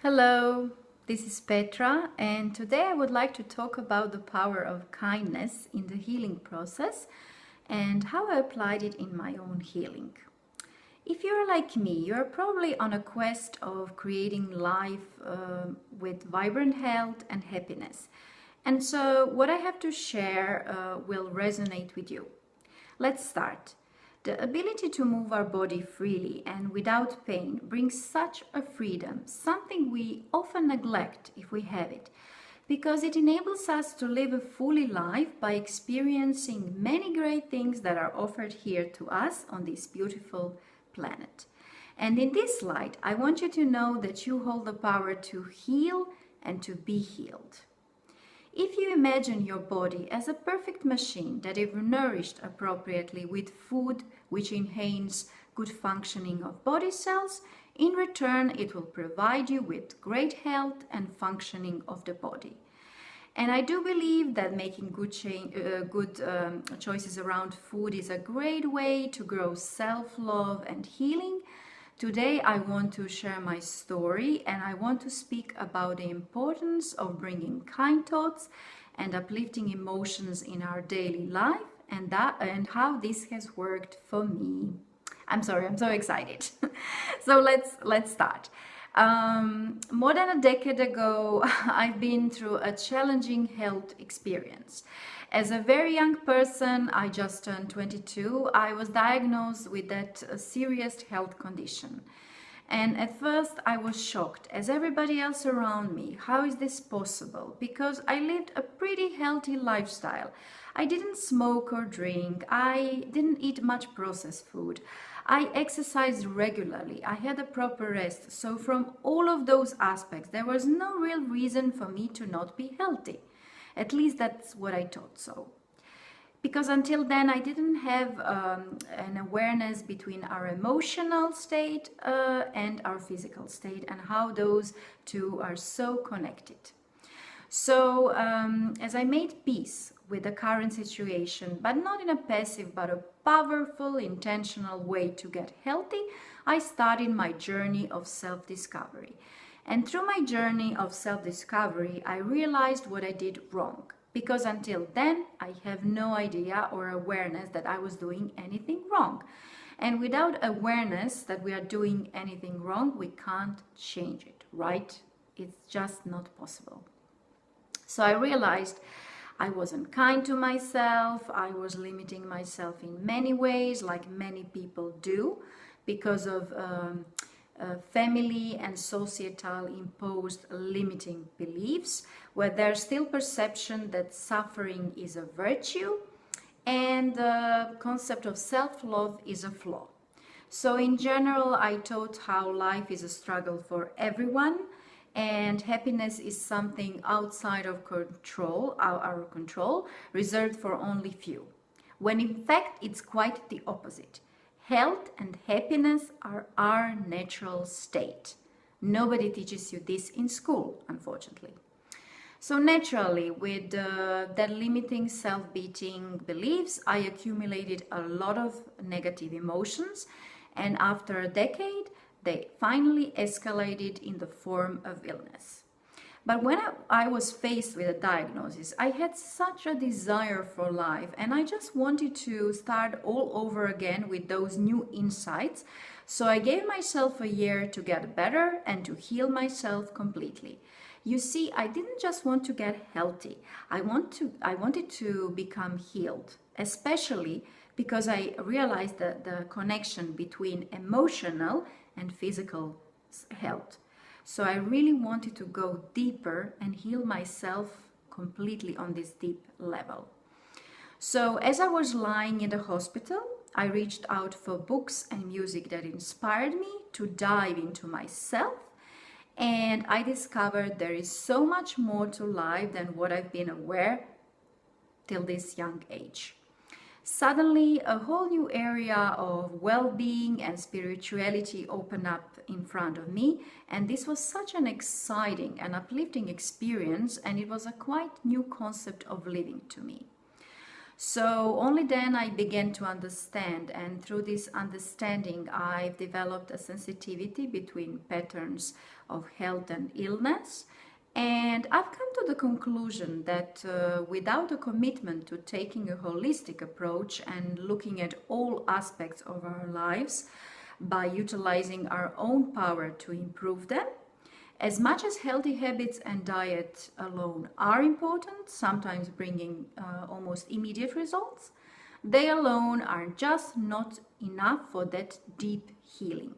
Hello, this is Petra, and today I would like to talk about the power of kindness in the healing process and how I applied it in my own healing. If you're like me, you're probably on a quest of creating life with vibrant health and happiness. And so, what I have to share will resonate with you. Let's start. The ability to move our body freely and without pain brings such a freedom, something we often neglect if we have it, because it enables us to live a fully life by experiencing many great things that are offered here to us on this beautiful planet. And in this light, I want you to know that you hold the power to heal and to be healed. If you imagine your body as a perfect machine that is nourished appropriately with food which enhances good functioning of body cells, in return it will provide you with great health and functioning of the body. And I do believe that making good choices around food is a great way to grow self-love and healing. Today I want to share my story and I want to speak about the importance of bringing kind thoughts and uplifting emotions in our daily life and how this has worked for me. I'm so excited. So let's start. More than a decade ago, I've been through a challenging health experience. As a very young person, I just turned 22, I was diagnosed with that serious health condition. And at first I was shocked, as everybody else around me. How is this possible? Because I lived a pretty healthy lifestyle. I didn't smoke or drink. I didn't eat much processed food. I exercised regularly. I had a proper rest. So from all of those aspects, there was no real reason for me to not be healthy. At least that's what I thought so. Because until then I didn't have an awareness between our emotional state and our physical state and how those two are so connected. So as I made peace with the current situation, but not in a passive but a powerful, intentional way to get healthy, I started my journey of self-discovery. And through my journey of self-discovery, I realized what I did wrong. Because until then, I have no idea or awareness that I was doing anything wrong. And without awareness that we are doing anything wrong, we can't change it, right? It's just not possible. So I realized I wasn't kind to myself. I was limiting myself in many ways, like many people do, because of family and societal imposed limiting beliefs, where there's still perception that suffering is a virtue and the concept of self-love is a flaw. So in general, I taught how life is a struggle for everyone and happiness is something outside of control, our control, reserved for only few. When in fact, it's quite the opposite. Health and happiness are our natural state. Nobody teaches you this in school, unfortunately. So naturally, with that limiting self-beating beliefs, I accumulated a lot of negative emotions, and after a decade, they finally escalated in the form of illness. But when I was faced with a diagnosis, I had such a desire for life and I just wanted to start all over again with those new insights. So I gave myself a year to get better and to heal myself completely. You see, I didn't just want to get healthy. I wanted to become healed, especially because I realized that the connection between emotional and physical health. So I really wanted to go deeper and heal myself completely on this deep level. So as I was lying in the hospital, I reached out for books and music that inspired me to dive into myself. And I discovered there is so much more to life than what I've been aware till this young age. Suddenly, a whole new area of well-being and spirituality opened up in front of me, and this was such an exciting and uplifting experience, and it was a quite new concept of living to me. So only then I began to understand, and through this understanding I've developed a sensitivity between patterns of health and illness. And I've come to the conclusion that without a commitment to taking a holistic approach and looking at all aspects of our lives by utilizing our own power to improve them, as much as healthy habits and diet alone are important, sometimes bringing almost immediate results, they alone are just not enough for that deep healing.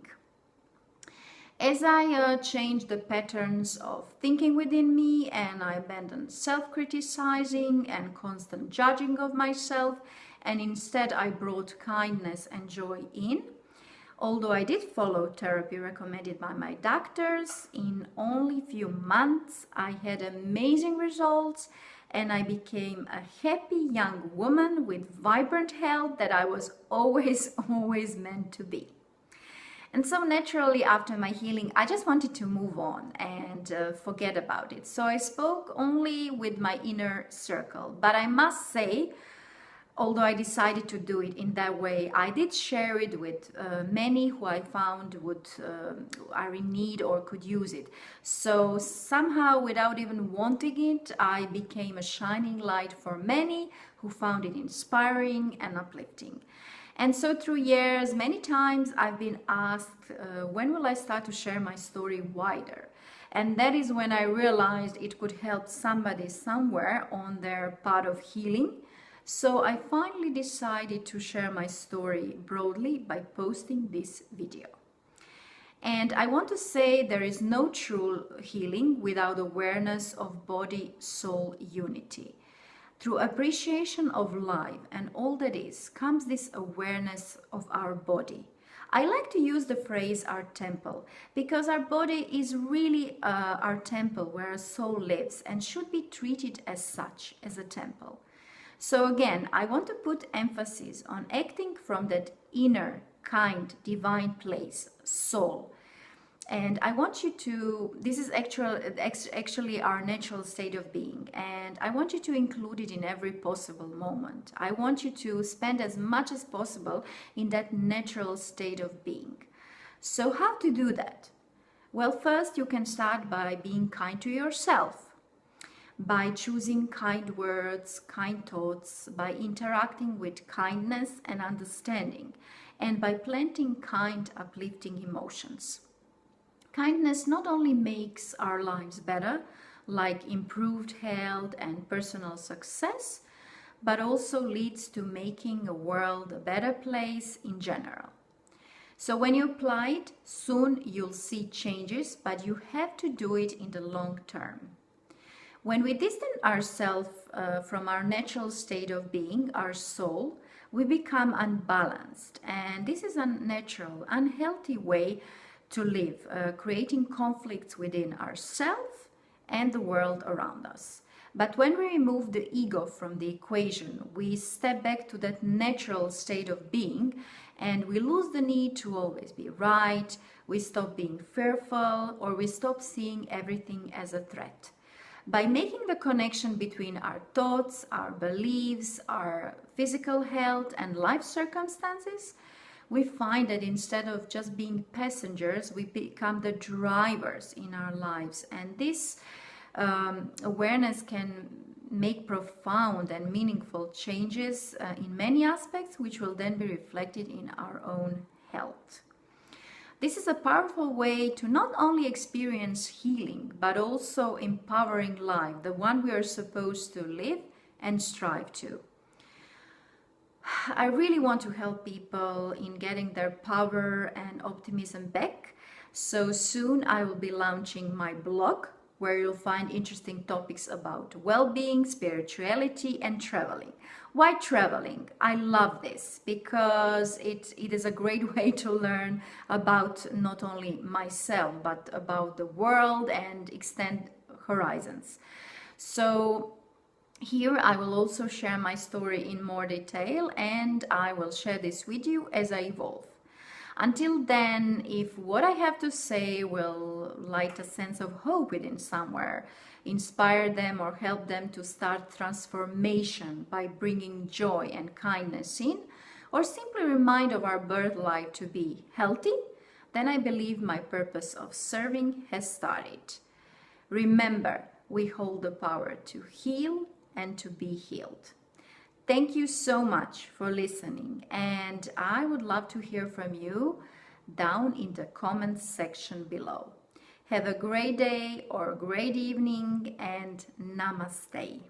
As I changed the patterns of thinking within me and I abandoned self-criticizing and constant judging of myself, and instead I brought kindness and joy in, although I did follow therapy recommended by my doctors, in only few months I had amazing results and I became a happy young woman with vibrant health that I was always meant to be. And so naturally after my healing, I just wanted to move on and forget about it. So I spoke only with my inner circle. But I must say, although I decided to do it in that way, I did share it with many who I found are in need or could use it. So somehow, without even wanting it, I became a shining light for many who found it inspiring and uplifting. And so through years, many times I've been asked, when will I start to share my story wider? And that is when I realized it could help somebody somewhere on their path of healing. So I finally decided to share my story broadly by posting this video. And I want to say there is no true healing without awareness of body-soul unity. Through appreciation of life and all that is, comes this awareness of our body. I like to use the phrase our temple because our body is really our temple where our soul lives and should be treated as such, as a temple. So again, I want to put emphasis on acting from that inner, kind, divine place, soul. And I want you to, this is actually our natural state of being, and I want you to include it in every possible moment. I want you to spend as much as possible in that natural state of being. So how to do that? Well, first you can start by being kind to yourself, by choosing kind words, kind thoughts, by interacting with kindness and understanding, and by planting kind, uplifting emotions. Kindness not only makes our lives better, like improved health and personal success, but also leads to making a world a better place in general. So when you apply it, soon you'll see changes, but you have to do it in the long term. When we distance ourselves from our natural state of being, our soul, we become unbalanced. And this is a unnatural, unhealthy way to live, creating conflicts within ourselves and the world around us. But when we remove the ego from the equation, we step back to that natural state of being and we lose the need to always be right, we stop being fearful, or we stop seeing everything as a threat. By making the connection between our thoughts, our beliefs, our physical health and life circumstances, we find that instead of just being passengers, we become the drivers in our lives. And this awareness can make profound and meaningful changes in many aspects, which will then be reflected in our own health. This is a powerful way to not only experience healing, but also empowering life, the one we are supposed to live and strive to. I really want to help people in getting their power and optimism back. So soon I will be launching my blog, where you'll find interesting topics about well-being, spirituality, and traveling. Why traveling? I love this because it is a great way to learn about not only myself, but about the world and extend horizons. So here I will also share my story in more detail, and I will share this with you as I evolve. Until then, if what I have to say will light a sense of hope within somewhere, inspire them or help them to start transformation by bringing joy and kindness in, or simply remind of our birthright to be healthy, then I believe my purpose of serving has started. Remember, we hold the power to heal and to be healed. Thank you so much for listening, and I would love to hear from you down in the comments section below. Have a great day or great evening, and namaste.